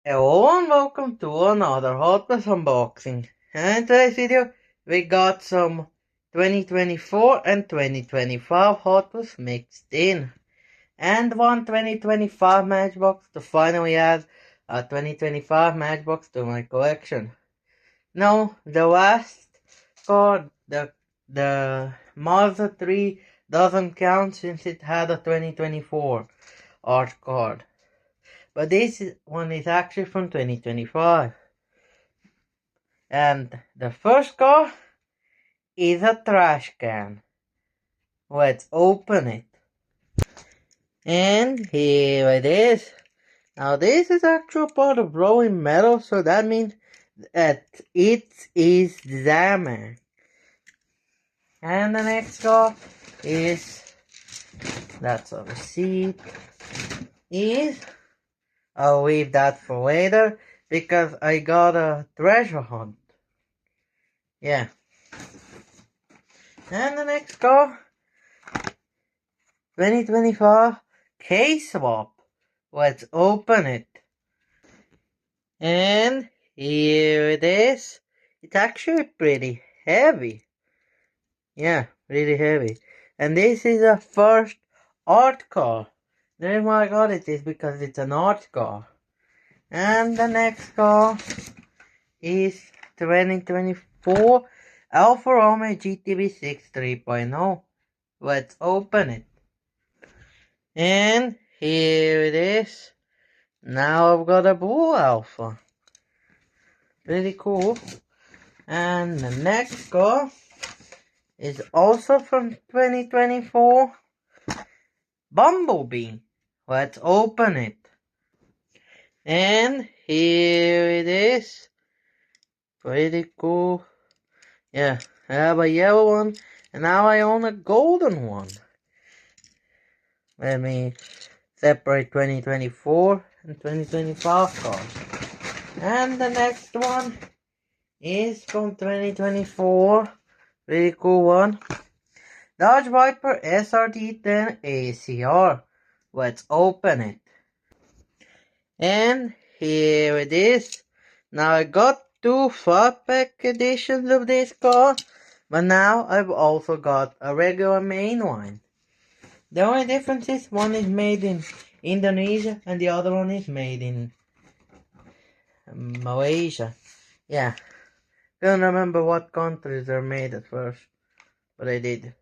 Hello and welcome to another Hot Wheels unboxing. And in today's video, we got some 2024 and 2025 Hot Wheels mixed in. And one 2025 Matchbox to finally add a 2025 Matchbox to my collection. No, the last card, the Mazda 3 doesn't count since it had a 2024 art card. But this one is actually from 2025. And the first car is a trash can. Let's open it. And here it is. Now this is actually part of rolling metal, so that means that it is damaged. And the next car is, that's a receipt, is, I'll leave that for later because I got a treasure hunt. Yeah. And the next car, 2025 K-Swap. Let's open it. And here it is. It's actually pretty heavy. Yeah, really heavy. And this is a first art car. The reason why I got it is because it's an art car. And the next car is 2024 Alfa Romeo GTB6 3.0. Let's open it. And here it is. Now I've got a blue Alpha. Pretty cool. And the next car is also from 2024. Bumblebee. Let's open it. And here it is. Pretty cool. Yeah, I have a yellow one, and now I own a golden one. Let me separate 2024 and 2025 cars. And the next one is from 2024. Really cool one. Dodge Viper SRT10 ACR. Let's open it. And here it is. Now I got two flatback editions of this car, but now I've also got a regular main one. The only difference is one is made in Indonesia and the other one is made in Malaysia. Yeah. Don't remember what countries they're made at first, but I did.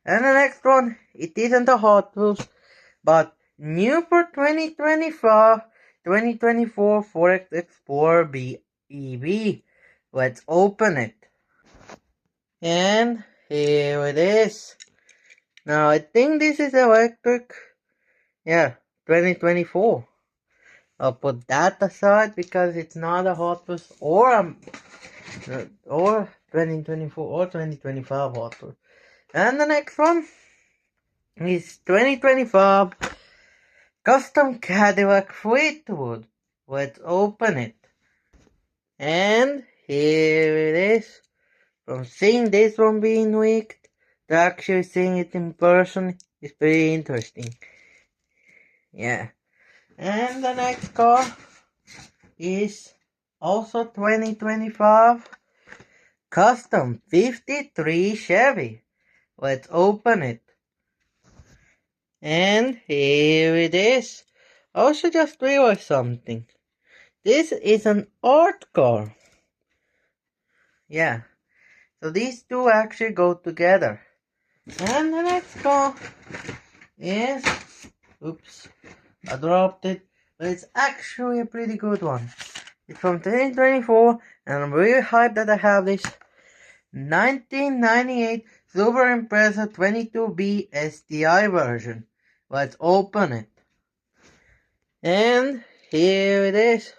And the next one, it isn't a Hot Wheels, but new for 2025, 2024 Ford Explorer BEV. Let's open it. And here it is. Now I think this is electric. Yeah, 2024. I'll put that aside because it's not a Hot Wheels or 2024 or 2025 Hot Wheels. And the next one is 2025 Custom Cadillac Fleetwood. Let's open it. And here it is. From seeing this one being leaked to actually seeing it in person is pretty interesting. Yeah. And the next car is also 2025 Custom 53 Chevy. Let's open it. And here it is. I also just realized something. This is an art car. Yeah. So these two actually go together. And the next car is, oops, I dropped it, but it's actually a pretty good one. It's from 2024, and I'm really hyped that I have this 1998 Subaru Impreza 22B STI version. Let's open it. And here it is.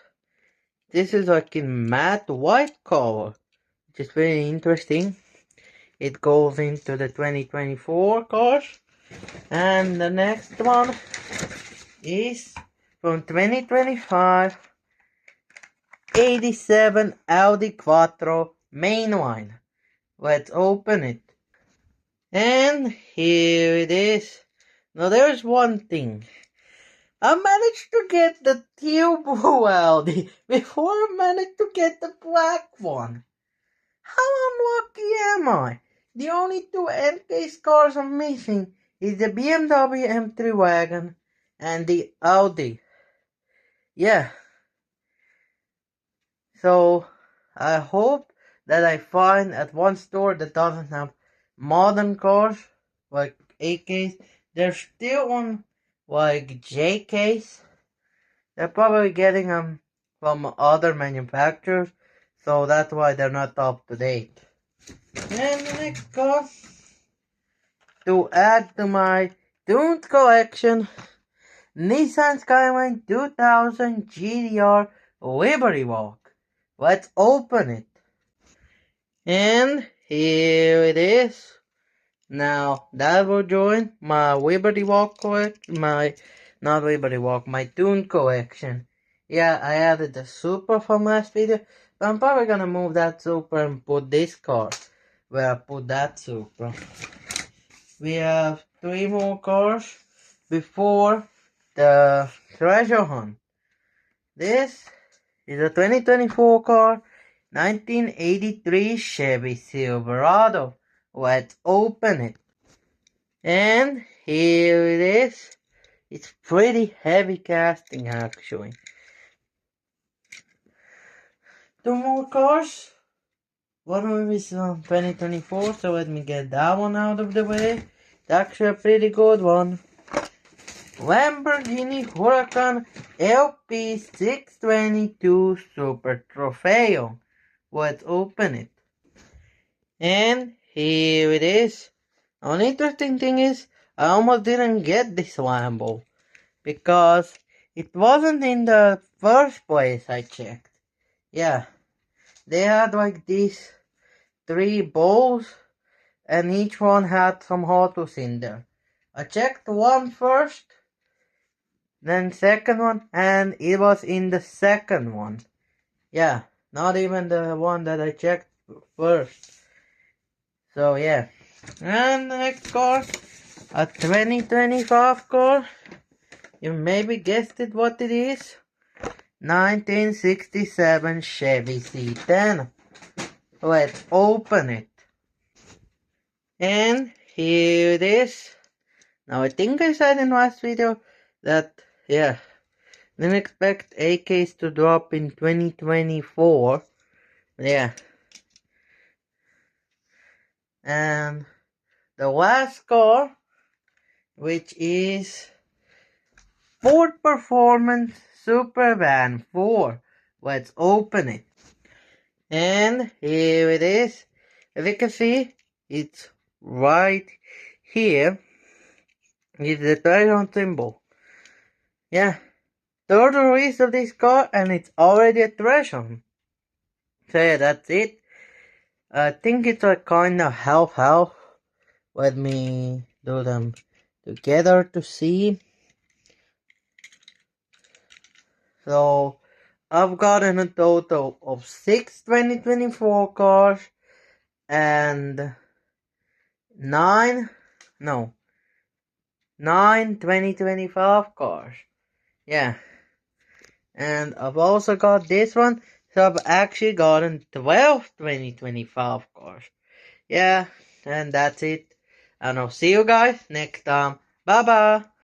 This is like in matte white color, which is very interesting. It goes into the 2024 cars. And the next one is from 2025 87 Audi Quattro mainline. Let's open it. And here it is. Now there's one thing. I managed to get the teal blue Audi before I managed to get the black one. How unlucky am I? The only two N-Case cars I'm missing is the BMW M3 wagon and the Audi. Yeah. So I hope that I find at one store that doesn't have modern cars like AKs. They're still on like JKs. They're probably getting them from other manufacturers, so that's why they're not up to date. And the next car to add to my tuned collection, Nissan Skyline 2000 GTR Liberty Walk. Let's open it. And here it is. Now that will join my Liberty Walk collection, my Tune collection. Yeah, I added the Super from last video, but I'm probably gonna move that Super and put this car where I put that Super. We have 3 more cars before the treasure hunt. This is a 2024 car, 1983 Chevy Silverado. Let's open it. And here it is. It's pretty heavy casting actually. 2 more cars. One of them is 2024, so let me get that one out of the way. It's actually a pretty good one. Lamborghini Huracan LP622 Super Trofeo. Let's open it. And here it is. An interesting thing is, I almost didn't get this Lambo because it wasn't in the first place I checked. Yeah, they had like these 3 bowls and each one had some Hot Wheels in there. I checked one first, then second one, and it was in the second one. Yeah, not even the one that I checked first. So yeah. And the next car, a 2025 car. You maybe guessed it what it is. 1967 Chevy C10. Let's open it. And here it is. Now I think I said in last video that, yeah, didn't expect AKs to drop in 2024. Yeah. And the last car, which is Ford Performance Supervan 4. Let's open it. And here it is. As you can see, it's right here. It's the trigon symbol. Yeah. Third release of this car and it's already a treasure. So yeah, that's it. I think it's a kind of half-half. Let me do them together to see. So I've gotten a total of 6 2024 cars and 9 2025 cars. Yeah. And I've also got this one, so I've actually gotten 12 2025 cars. Yeah, and that's it. And I'll see you guys next time. Bye bye.